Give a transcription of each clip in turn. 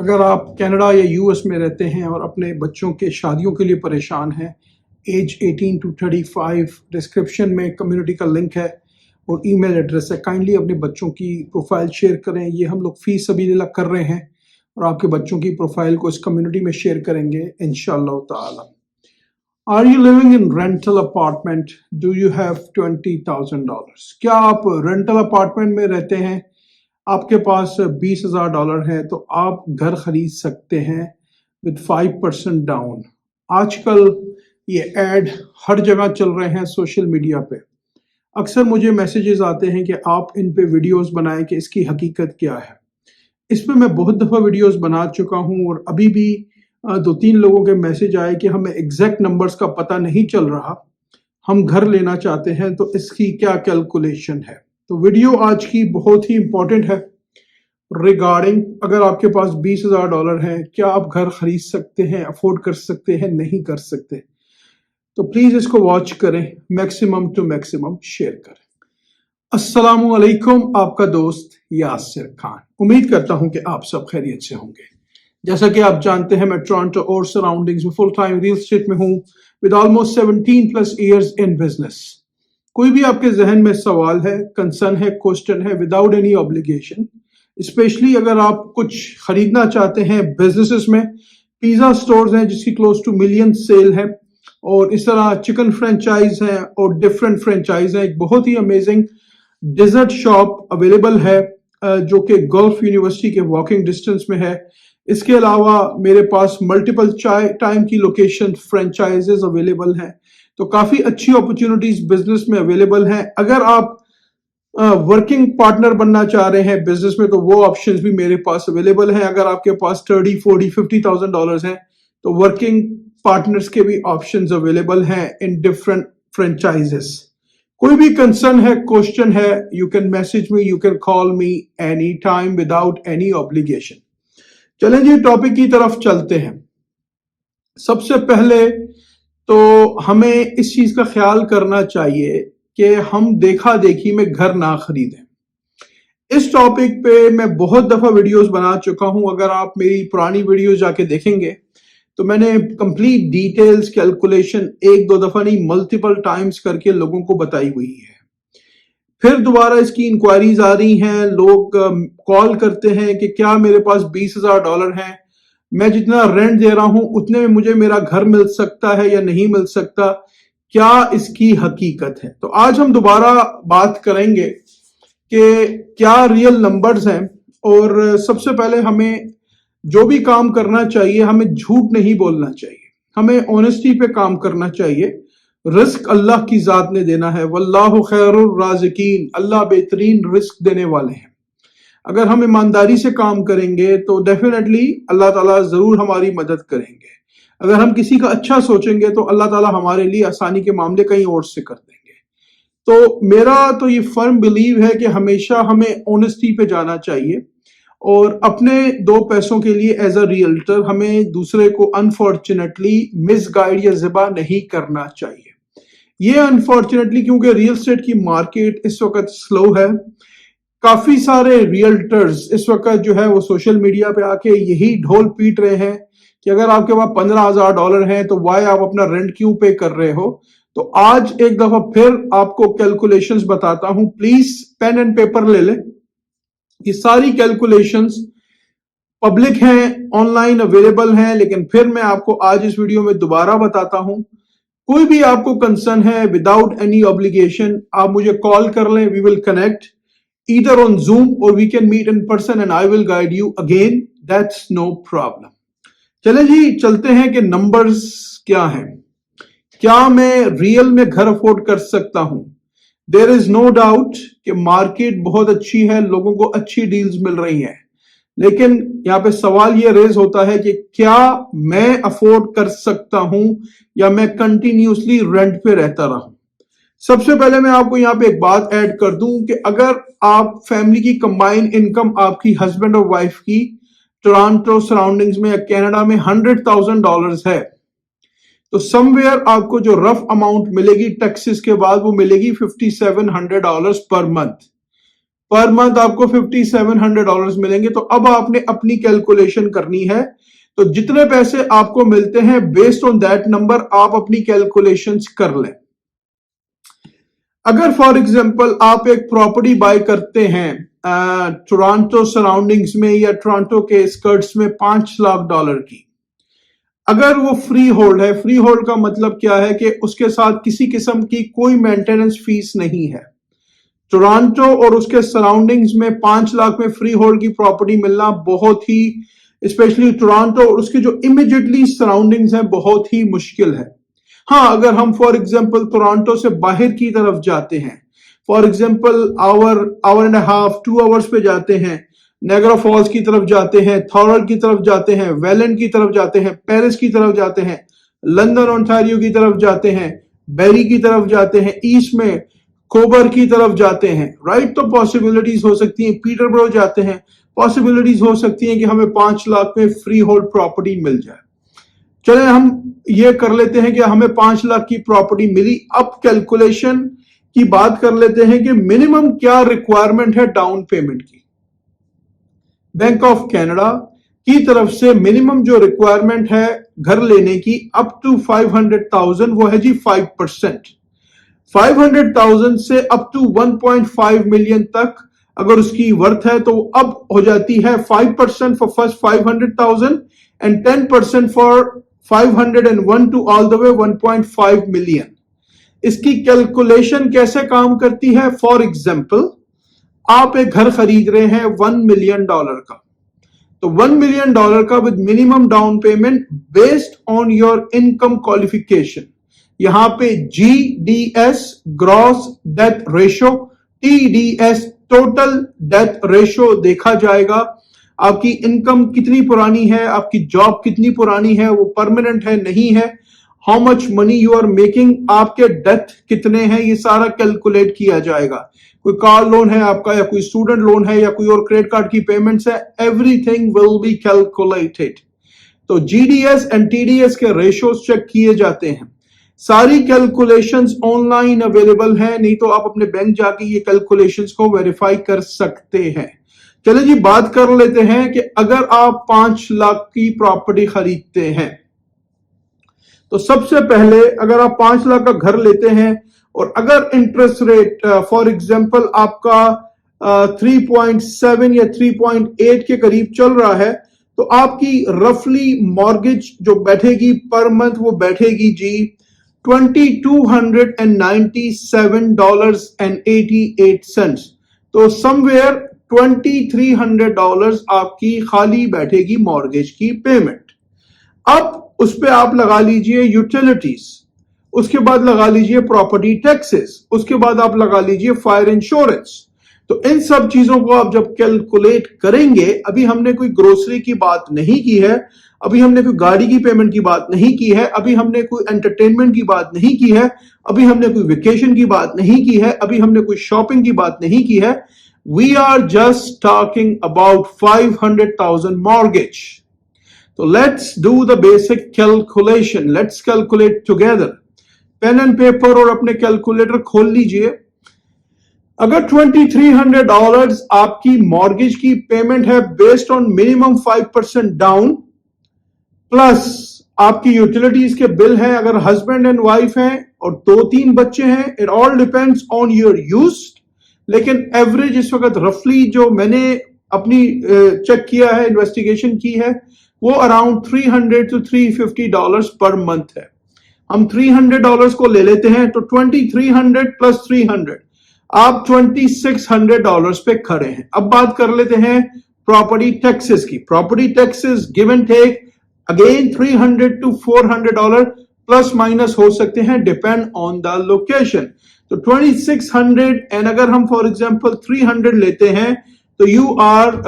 अगर आप कनाडा या यूएस में रहते हैं और अपने बच्चों के शादियों के लिए परेशान हैं, एज 18 टू 35, डिस्क्रिप्शन में कम्युनिटी का लिंक है और ईमेल एड्रेस है। काइंडली अपने बच्चों की प्रोफाइल शेयर करें। ये हम लोग फी सबीलिल्लाह कर रहे हैं और आपके बच्चों की प्रोफाइल को इस कम्युनिटी में शेयर करेंगे इंशाअल्लाह ताला। Are you living in rental apartment? Do you have $20,000? क्या आप रेंटल अपार्टमेंट में रहते हैं? आपके पास $20,000 है तो आप घर खरीद सकते हैं विद 5% डाउन। आजकल ये ऐड हर जगह चल रहे हैं सोशल मीडिया पे। अक्सर मुझे मैसेजेस आते हैं कि आप इन पे वीडियोस बनाएं कि इसकी हकीकत क्या है। इस पे मैं बहुत दफ़ा वीडियोस बना चुका हूँ और अभी भी 2-3 लोगों के मैसेज आए कि हमें एग्जैक्ट नंबर्स का पता नहीं चल रहा, हम घर लेना चाहते हैं तो इसकी क्या कैलकुलेशन है। तो वीडियो आज की बहुत ही इंपॉर्टेंट है रिगार्डिंग अगर आपके पास $20,000 है, क्या आप घर खरीद सकते हैं, अफोर्ड कर सकते हैं, नहीं कर सकते। तो प्लीज इसको वॉच करें, मैक्सिमम टू मैक्सिमम शेयर करें। अस्सलामु अलैकुम, आपका दोस्त यासिर खान। उम्मीद करता हूं कि आप सब खैरियत से होंगे। जैसा कि आप जानते हैं मैं टोरंटो और सराउंडिंग्स में फुल टाइम रियल एस्टेट में हूं with almost 17+ years in business. कोई भी आपके जहन में सवाल है, कंसर्न है, क्वेश्चन है, विदाउट एनी ऑब्लिगेशन, स्पेशली अगर आप कुछ खरीदना चाहते हैं बिजनेसेस में, पिज्जा स्टोर्स हैं जिसकी क्लोज टू मिलियन सेल है और इस तरह चिकन फ्रेंचाइज है और डिफरेंट फ्रेंचाइज है। एक बहुत ही अमेजिंग डेजर्ट शॉप अवेलेबल है जो कि गल्फ यूनिवर्सिटी के वॉकिंग डिस्टेंस में है। इसके अलावा मेरे पास मल्टीपल टाइम की लोकेशन फ्रेंचाइजेस अवेलेबल हैं। तो काफी अच्छी अपॉर्चुनिटीज बिजनेस में अवेलेबल हैं। अगर आप वर्किंग पार्टनर बनना चाह रहे हैं बिजनेस में तो वो ऑप्शंस भी मेरे पास अवेलेबल हैं। अगर आपके पास $30, $40, $50,000 हैं तो वर्किंग पार्टनर्स के भी ऑप्शंस अवेलेबल हैं इन डिफरेंट फ्रेंचाइजेस। कोई भी कंसर्न है, क्वेश्चन है, you can message me, you can call me any time without any obligation. चलें जी, टॉपिक की तरफ चलते हैं। सबसे पहले तो हमें इस चीज का ख्याल करना चाहिए कि हम देखा देखी में घर ना खरीदें। इस टॉपिक पे मैं बहुत दफा वीडियोस बना चुका हूं। अगर आप मेरी पुरानी वीडियोस जाके देखेंगे तो मैंने कंप्लीट डिटेल्स कैलकुलेशन 1-2 दफा नहीं मल्टीपल टाइम्स करके लोगों को बताई हुई है। फिर दोबारा इसकी इंक्वायरीज आ रही हैं, लोग कॉल करते हैं कि क्या मेरे पास $20,000 है, मैं जितना रेंट दे रहा हूं उतने में मुझे मेरा घर मिल सकता है या नहीं मिल सकता, क्या इसकी हकीकत है। तो आज हम दोबारा बात करेंगे कि क्या रियल नंबर्स हैं। और सबसे पहले हमें जो भी काम करना चाहिए हमें झूठ नहीं बोलना चाहिए, हमें ऑनेस्टी पे काम करना चाहिए। रिस्क अल्लाह की जात ने देना है, वल्लाहु खैरुर राज़िकीन, अल्लाह बेहतरीन रिस्क देने वाले हैं। अगर हम ईमानदारी से काम करेंगे तो डेफिनेटली अल्लाह ताला जरूर हमारी मदद करेंगे। अगर हम किसी का अच्छा सोचेंगे तो अल्लाह ताला हमारे लिए आसानी के मामले कहीं और से कर देंगे। तो मेरा तो ये फर्म बिलीव है कि हमेशा हमें ऑनेस्टी पे जाना चाहिए और अपने 2 पैसों के लिए एज अ रियल्टर हमें दूसरे को अनफॉर्चुनेटली मिसगाइड या ज़िबा नहीं करना चाहिए। ये अनफॉर्चुनेटली क्योंकि रियल एस्टेट की मार्केट इस वक्त स्लो है। काफी सारे रियल्टर्स इस वक्त जो है वो सोशल मीडिया पे आके यही ढोल पीट रहे हैं कि अगर आपके पास $15,000 है तो वाई आप अपना रेंट क्यों पे कर रहे हो। तो आज एक दफा फिर आपको कैलकुलेशंस बताता हूं, प्लीज पेन एंड पेपर ले लें। ये सारी कैलकुलेशंस पब्लिक हैं, ऑनलाइन अवेलेबल हैं, लेकिन फिर मैं आपको आज इस वीडियो में दोबारा बताता हूं। कोई भी आपको कंसर्न है विदाउट एनी ऑब्लिगेशन आप मुझे कॉल कर लें, we will connect either on Zoom or we can meet in person and I will guide you again, that's no problem। चले जी, चलते हैं कि नंबर्स क्या हैं। क्या मैं रियल में घर अफोर्ड कर सकता हूं? देयर इज नो डाउट कि मार्केट बहुत अच्छी है, लोगों को अच्छी डील्स मिल रही हैं, लेकिन यहाँ पे सवाल ये रेज होता है कि क्या मैं अफोर्ड कर सकता हूं या मैं कंटिन्यूसली रेंट पे रहता रहूं। सबसे पहले मैं आपको यहाँ पे एक बात ऐड कर दूं कि अगर आप फैमिली की कंबाइंड इनकम आपकी हस्बैंड और वाइफ की टोरंटो सराउंडिंग्स में या कनाडा में $100,000 है तो समवेयर आपको जो रफ अमाउंट मिलेगी टैक्सेस के बाद वो मिलेगी $5,700 पर मंथ। पर मंथ आपको $5,700 मिलेंगे। तो अब आपने अपनी कैलकुलेशन करनी है, तो जितने पैसे आपको मिलते हैं बेस्ड ऑन दैट नंबर आप अपनी कैलकुलेशंस कर लें। अगर फॉर एग्जांपल आप एक प्रॉपर्टी बाय करते हैं टोरंटो सराउंडिंग्स में या टोरंटो के स्कर्ट्स में $5 लाख की, अगर वो फ्री होल्ड है, फ्री होल्ड का मतलब क्या है कि उसके साथ किसी किस्म की कोई मेंटेनेंस फीस नहीं है। टोरंटो और उसके सराउंडिंग्स में 5 लाख में फ्री होल्ड की प्रॉपर्टी मिलना बहुत ही, स्पेशली टोरंटो और उसके जो इमीडिएटली सराउंडिंग्स हैं, बहुत ही मुश्किल है। हाँ, अगर हम फॉर एग्जांपल टोरंटो से बाहर की तरफ जाते हैं, for example our and half 2 hours पे जाते हैं, नायग्रा फॉल्स की तरफ जाते हैं, थॉरल की तरफ जाते हैं, वेलेंट की तरफ जाते हैं, पेरिस की तरफ जाते हैं, लंदन ओंटारियो की तरफ जाते हैं, बेरी की तरफ जाते हैं, ईस्ट में कोबर की तरफ जाते हैं, राइट। तो पॉसिबिलिटीज हो सकती हैं, पीटरबरो जाते हैं, पॉसिबिलिटीज हो सकती हैं कि हमें 5 लाख में फ्री होल्ड प्रॉपर्टी मिल जाए। चले हम ये कर लेते हैं कि हमें 5 लाख की प्रॉपर्टी मिली। अब कैलकुलेशन की बात कर लेते हैं कि मिनिमम क्या रिक्वायरमेंट है डाउन पेमेंट की। बैंक ऑफ कनाडा की तरफ से मिनिमम जो रिक्वायरमेंट है घर लेने की अप टू 500,000 वो है जी 5%। 500,000 से अप टू 1.5 मिलियन तक अगर उसकी वर्थ है तो अब हो जाती है 5% for first 500,000 and 10% for 501 to all the way 1.5 million. इसकी कैलकुलेशन कैसे काम करती है? फॉर एग्जाम्पल आप एक घर खरीद रहे हैं $1 मिलियन का, तो $1 मिलियन का with minimum down payment based on your income qualification. यहां पे GDS gross debt ratio, TDS total debt ratio देखा जाएगा। आपकी इनकम कितनी पुरानी है, आपकी जॉब कितनी पुरानी है, वो परमानेंट है नहीं है, how much money you are making, आपके डेथ कितने हैं, ये सारा कैलकुलेट किया जाएगा। कोई कार लोन है आपका या कोई स्टूडेंट लोन है या कोई और क्रेडिट कार्ड की पेमेंट्स है, एवरीथिंग विल बी कैलकुलेटेड। तो GDS एंड TDS के रेशियोज चेक किए जाते हैं। सारी कैलकुलेशंस ऑनलाइन अवेलेबल है, नहीं तो आप अपने बैंक जाके ये कैलकुलेशंस को वेरीफाई कर सकते हैं। चलिए जी बात कर लेते हैं कि अगर आप 5 लाख की प्रॉपर्टी खरीदते हैं तो सबसे पहले अगर आप 5 लाख का घर लेते हैं और अगर इंटरेस्ट रेट फॉर एग्जांपल आपका 3.7 या 3.8 के करीब चल रहा है तो आपकी रफली मॉर्गेज जो बैठेगी पर मंथ वो बैठेगी जी $2,297.88। तो समवेयर $2,300 आपकी खाली बैठेगी मॉर्गेज की पेमेंट। अब उस पे आप लगा लीजिए यूटिलिटीज, उसके बाद लगा लीजिए प्रॉपर्टी टैक्सेस, उसके बाद आप लगा लीजिए फायर इंश्योरेंस। तो इन सब चीजों को आप जब कैलकुलेट करेंगे, अभी हमने कोई ग्रोसरी की बात नहीं की है, अभी हमने कोई गाड़ी की पेमेंट की बात नहीं की है, अभी हमने कोई एंटरटेनमेंट की बात नहीं की है, अभी हमने कोई वेकेशन की बात नहीं की है, अभी हमने कोई शॉपिंग की बात नहीं की है। We are just talking about 500,000 mortgage. तो let's do the basic calculation, let's calculate together. Pen and paper और अपने कैलकुलेटर खोल लीजिए। अगर $2,300 आपकी मॉर्गेज की पेमेंट है based on minimum 5% down plus आपकी यूटिलिटीज के बिल हैं, अगर हस्बैंड एंड वाइफ हैं और 2-3 बच्चे हैं, it all depends on your use, लेकिन एवरेज इस वक्त रफली जो मैंने अपनी चेक किया है, इन्वेस्टिगेशन की है, वो अराउंड $300 to $350 पर मंथ है। हम $300 को ले लेते हैं तो 2,300 प्लस 300 आप $2,600 पे खड़े हैं। अब बात कर लेते हैं प्रॉपर्टी टैक्सेस की। Property taxes give and take again $300 to $400 plus minus हो सकते हैं डिपेंड ऑन द लोकेशन। तो 2,600 एंड अगर हम फॉर एग्जांपल 300 लेते हैं तो यू आर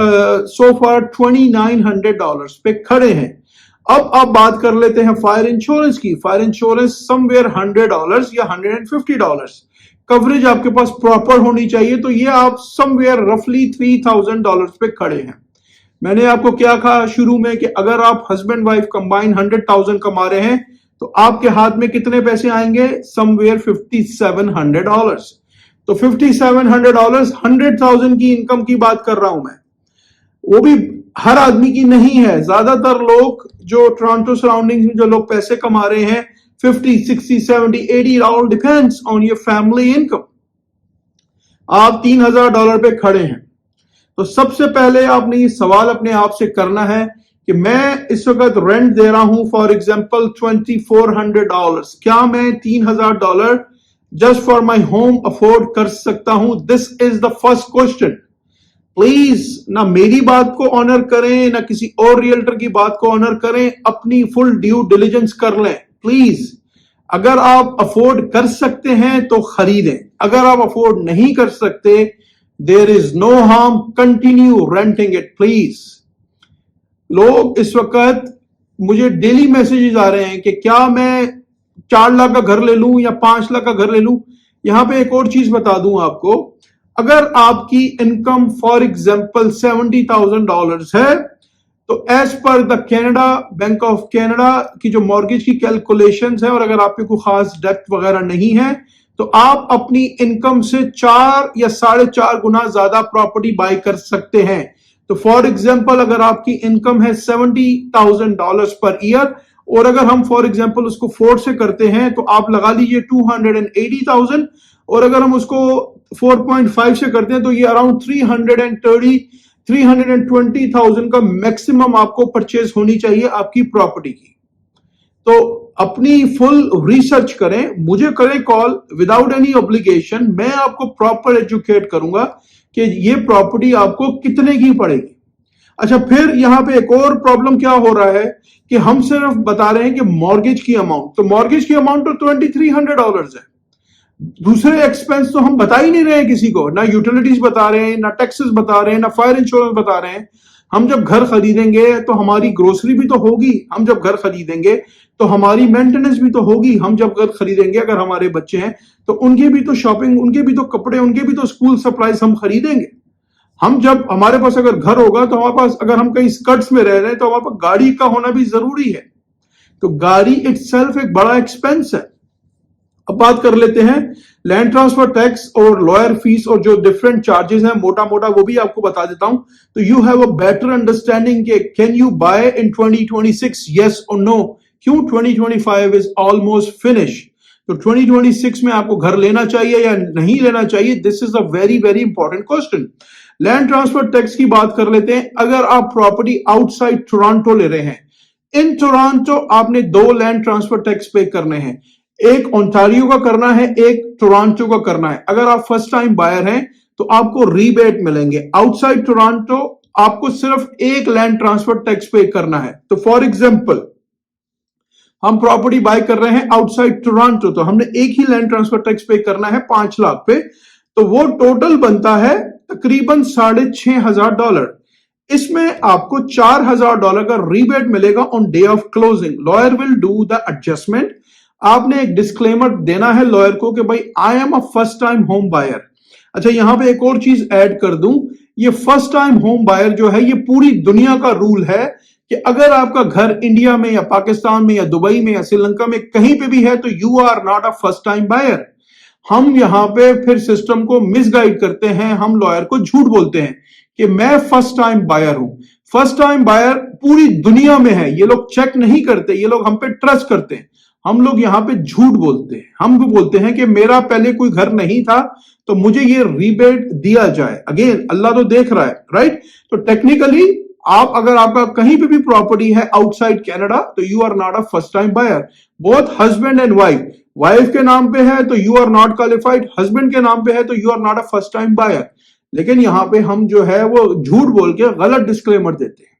सो फार $2,900 पे खड़े हैं। अब आप बात कर लेते हैं फायर इंश्योरेंस की। फायर इंश्योरेंस समवेयर $100 या $150। कवरेज आपके पास प्रॉपर होनी चाहिए, तो ये आप समवेयर रफली $3,000 पे खड़े हैं। मैंने आपको क्या कहा शुरू में कि अगर आप हस्बैंड वाइफ कंबाइन 100,000 कमा रहे हैं तो आपके हाथ में कितने पैसे आएंगे? समवेयर $5,700। तो $5,700 100,000 की इनकम की बात कर रहा हूं मैं, वो भी हर आदमी की नहीं है। ज्यादातर लोग जो टोरंटो सराउंडिंग्स में जो लोग पैसे कमा रहे हैं 50, 60, 70, 80, all depends on your family income. आप $3,000 पे खड़े हैं, तो सबसे पहले आपने ये सवाल अपने आप से करना है कि मैं इस वक्त रेंट दे रहा हूं फॉर एग्जांपल $2,400, क्या मैं $3,000 just for my home afford कर सकता हूं? This is the first question. Please ना मेरी बात को ऑनर करें ना किसी और रियल्टर की बात को ऑनर करें, अपनी फुल ड्यू डिलिजेंस कर लें प्लीज। अगर आप अफोर्ड कर सकते हैं तो खरीदें, अगर आप अफोर्ड नहीं कर सकते there is no harm, continue renting it please. लोग इस वक्त मुझे डेली मैसेजेस आ रहे हैं कि क्या मैं 4 लाख का घर ले लूं या 5 लाख का घर ले लूं। यहां पे एक और चीज बता दूं आपको, अगर आपकी इनकम फॉर एग्जांपल $70,000 है तो as per the Canada bank of Canada की जो मॉर्गेज की कैलकुलेशंस है, और अगर आप पे कोई खास डेट वगैरह नहीं है तो आप अपनी इनकम से 4 या 4.5 गुना ज्यादा प्रॉपर्टी बाय कर सकते हैं। तो फॉर एग्जांपल अगर आपकी इनकम है $70,000 पर ईयर, और अगर हम फॉर एग्जांपल उसको 4 से करते हैं तो आप लगा लीजिए 280,000, और अगर हम उसको 4.5 से करते हैं तो ये अराउंड 320,000 का मैक्सिमम आपको परचेज होनी चाहिए आपकी प्रॉपर्टी की। तो अपनी फुल रिसर्च करें, मुझे करें कॉल विदाउट एनी ऑब्लिगेशन, मैं आपको प्रॉपर एजुकेट करूंगा कि ये प्रॉपर्टी आपको कितने की पड़ेगी। अच्छा, फिर यहां पे एक और प्रॉब्लम क्या हो रहा है कि हम सिर्फ बता रहे हैं कि मॉर्गेज की अमाउंट, तो मॉर्गेज की अमाउंट तो $2,300 है, दूसरे एक्सपेंस तो हम बता ही नहीं रहे हैं किसी को, ना यूटिलिटीज बता रहे हैं, ना टैक्सेस बता रहे हैं, ना फायर इंश्योरेंस बता रहे हैं। हम जब घर खरीदेंगे तो हमारी ग्रोसरी भी तो होगी, हम जब घर खरीदेंगे तो हमारी मेंटेनेंस भी तो होगी, हम जब घर खरीदेंगे अगर हमारे बच्चे हैं तो उनकी भी तो शॉपिंग, उनके भी तो कपड़े, उनके भी तो स्कूल सप्लाईज हम खरीदेंगे। हम जब हमारे पास अगर घर होगा तो हमारे पास, अगर हम कहीं स्कर्ट्स में रह रहे हैं तो हमारे पास गाड़ी का होना भी जरूरी है। तो गाड़ी इटसेल्फ एक बड़ा एक्सपेंस है। अब बात कर लेते हैं लैंड ट्रांसफर टैक्स और लॉयर फीस और जो डिफरेंट चार्जेस हैं, मोटा मोटा वो भी आपको बता देता हूं, तो you have a better understanding कि can you buy in 2026 yes और नो। क्यों 2025 इज ऑलमोस्ट फिनिश, तो 2026 में आपको घर लेना चाहिए या नहीं लेना चाहिए, this is a very very important question. Land transfer tax की बात कर लेते हैं। अगर आप प्रॉपर्टी आउटसाइड टोरंटो ले रहे हैं, इन टोरंटो आपने 2 लैंड ट्रांसफर टैक्स पे करने हैं, एक ओंटारियो का करना है, एक टोरंटो का करना है। अगर आप फर्स्ट टाइम बायर हैं तो आपको रीबेट मिलेंगे। आउटसाइड टोरंटो आपको सिर्फ एक लैंड ट्रांसफर टैक्स पे करना है। तो फॉर एग्जांपल हम प्रॉपर्टी बाय कर रहे हैं आउटसाइड टोरंटो, तो हमने एक ही लैंड ट्रांसफर टैक्स पे करना है 5 लाख पे, तो वो टोटल बनता है तकरीबन $6,500। इसमें आपको $4,000 का रीबेट मिलेगा on day of closing. Lawyer will do the adjustment. आपने एक डिस्क्लेमर देना है लॉयर को कि भाई I am a first time home buyer. अच्छा, यहां पे एक और चीज ऐड कर दूं, ये फर्स्ट टाइम होम बायर जो है ये पूरी दुनिया का रूल है कि अगर आपका घर इंडिया में या पाकिस्तान में या दुबई में या श्रीलंका में कहीं पे भी है तो you are not a first time buyer. हम यहां पे फिर सिस्टम को मिसगाइड करते हैं, हम लॉयर को झूठ बोलते हैं कि मैं फर्स्ट टाइम बायर हूं। फर्स्ट टाइम बायर पूरी दुनिया में है, ये लोग चेक नहीं करते, ये लोग हम पे ट्रस्ट करते हैं। हम लोग यहां पे झूठ बोलते हैं, हम भी बोलते हैं कि मेरा पहले कोई घर नहीं था तो मुझे ये रीबेट दिया जाए। अगेन अल्लाह तो देख रहा है, राइट। तो टेक्निकली आप, अगर आपका कहीं पे भी प्रॉपर्टी है आउटसाइड कनाडा तो you are not a first time buyer. Both husband and wife, wife के नाम पे है तो you are not qualified, husband के नाम पे है तो you are not a first time buyer. लेकिन यहां पे हम जो है वो झूठ बोल के गलत डिस्क्लेमर देते हैं।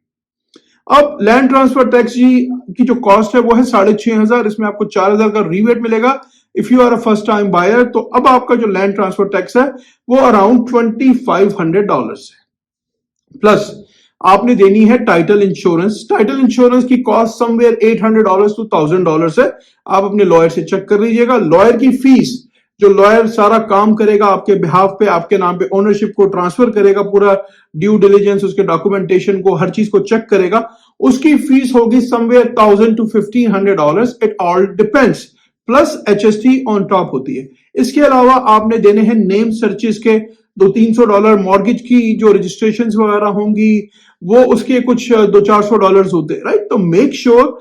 अब लैंड ट्रांसफर टैक्स की जो कॉस्ट है वो है $6,500, इसमें आपको $4,000 का रीबेट मिलेगा if you are a first time buyer. तो अब आपका जो लैंड ट्रांसफर टैक्स है वो अराउंड $2,500 है। प्लस आपने देनी है टाइटल इंश्योरेंस। टाइटल इंश्योरेंस की कॉस्ट समवेयर $800 to $1,000 है। आप अपने लॉयर से चेक कर लीजिएगा। लॉयर की फीस, जो लॉयर सारा काम करेगा आपके बिहाफ पे, आपके नाम पे ओनरशिप को ट्रांसफर करेगा, पूरा ड्यू डिलिजेंस, उसके डॉक्यूमेंटेशन को, हर चीज को चेक करेगा, उसकी फीस होगी somewhere $1,000 to $1,500। It all depends. Plus HST on top होती है। इसके अलावा आपने देने हैं नेम सर्चेस के $200-300, मॉर्गेज की जो रजिस्ट्रेशन वगैरह होंगी वो उसके कुछ $200-400 होते हैं, राइट। तो मेक श्योर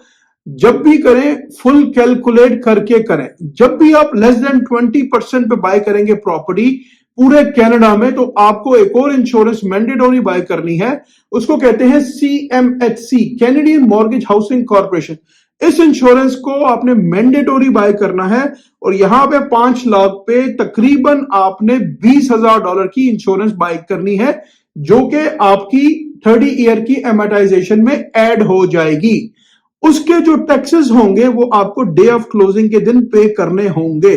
जब भी करें फुल कैलकुलेट करके करें। जब भी आप लेस देन 20% पे बाय करेंगे प्रॉपर्टी पूरे कनाडा में, तो आपको एक और इंश्योरेंस मैंडेटरी बाय करनी है, उसको कहते हैं CMHC, Canadian mortgage housing corporation. इस इंश्योरेंस को आपने मैंडेटरी बाय करना है और यहां पे 5 लाख पे तकरीबन आपने $20,000 की इंश्योरेंस बाय करनी है, जो कि आपकी 30 ईयर की एमोर्टाइजेशन में ऐड हो जाएगी। उसके जो टैक्सेस होंगे वो आपको डे ऑफ क्लोजिंग के दिन पे करने होंगे।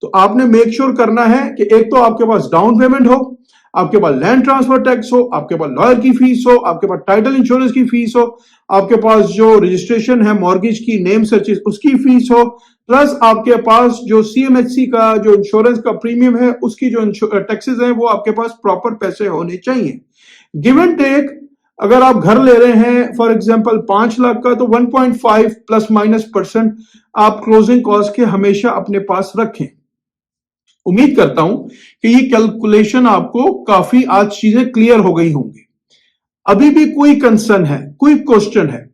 तो आपने मेक श्योर करना है कि एक तो आपके पास डाउन पेमेंट हो, आपके पास लैंड ट्रांसफर टैक्स हो, आपके पास लॉयर की फीस हो, आपके पास टाइटल इंश्योरेंस की फीस हो, आपके पास जो रजिस्ट्रेशन है मॉर्गेज की नेम सर्चेस उसकी फीस हो, प्लस आपके पास जो CMHC का जो इंश्योरेंस का प्रीमियम है उसकी जो टैक्सेस है वो आपके पास प्रॉपर पैसे होने चाहिए। गिव एंड टेक अगर आप घर ले रहे हैं फॉर एग्जांपल 5 लाख का, तो 1.5 प्लस माइनस % आप क्लोजिंग कॉस्ट के हमेशा अपने पास रखें। उम्मीद करता हूं कि ये कैलकुलेशन आपको काफी आज चीजें क्लियर हो गई होंगी। अभी भी कोई कंसर्न है, कोई क्वेश्चन है?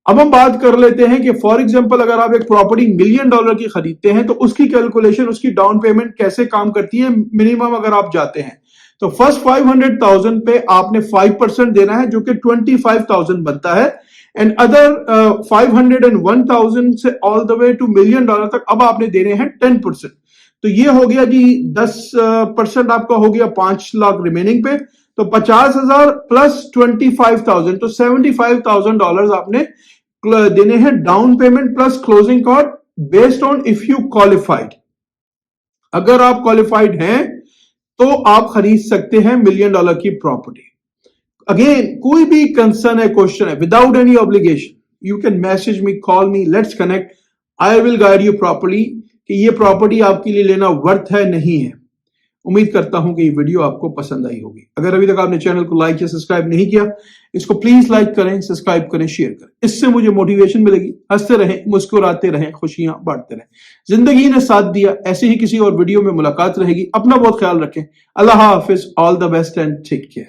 अब हम बात कर लेते हैं कि फॉर एग्जांपल अगर आप एक प्रॉपर्टी $1 मिलियन की खरीदते हैं तो उसकी कैलकुलेशन, उसकी डाउन पेमेंट कैसे काम करती है। मिनिमम अगर आप जाते हैं तो फर्स्ट 500,000 पे आपने 5% देना है, जो कि 25,000 बनता है, एंड अदर 501,000 से all the way to $1 million तक अब आपने देने हैं 10%। तो ये हो गया जी 10% आपका हो गया 5 लाख रिमेनिंग पे, तो 50,000 प्लस 25,000, तो $75,000 आपने देने हैं down payment plus closing cost based on if you qualified. अगर आप क्वालिफाइड हैं तो आप खरीद सकते हैं $1 मिलियन की प्रॉपर्टी। अगेन कोई भी कंसर्न है, क्वेश्चन है, without any obligation you can message me, call me, let's connect. I will guide you properly कि ये प्रॉपर्टी आपके लिए लेना वर्थ है नहीं है। उम्मीद करता हूं कि ये वीडियो आपको पसंद आई होगी। अगर अभी तक आपने चैनल को लाइक या सब्सक्राइब नहीं किया, इसको प्लीज लाइक करें, सब्सक्राइब करें, शेयर करें। इससे मुझे मोटिवेशन मिलेगी। हंसते रहें, मुस्कुराते रहें, खुशियां बांटते रहें। जिंदगी ने साथ दिया, ऐसे ही किसी और वीडियो में मुलाकात रहेगी। अपना बहुत ख्याल रखें। अल्लाह हाफिज, all the best and take care.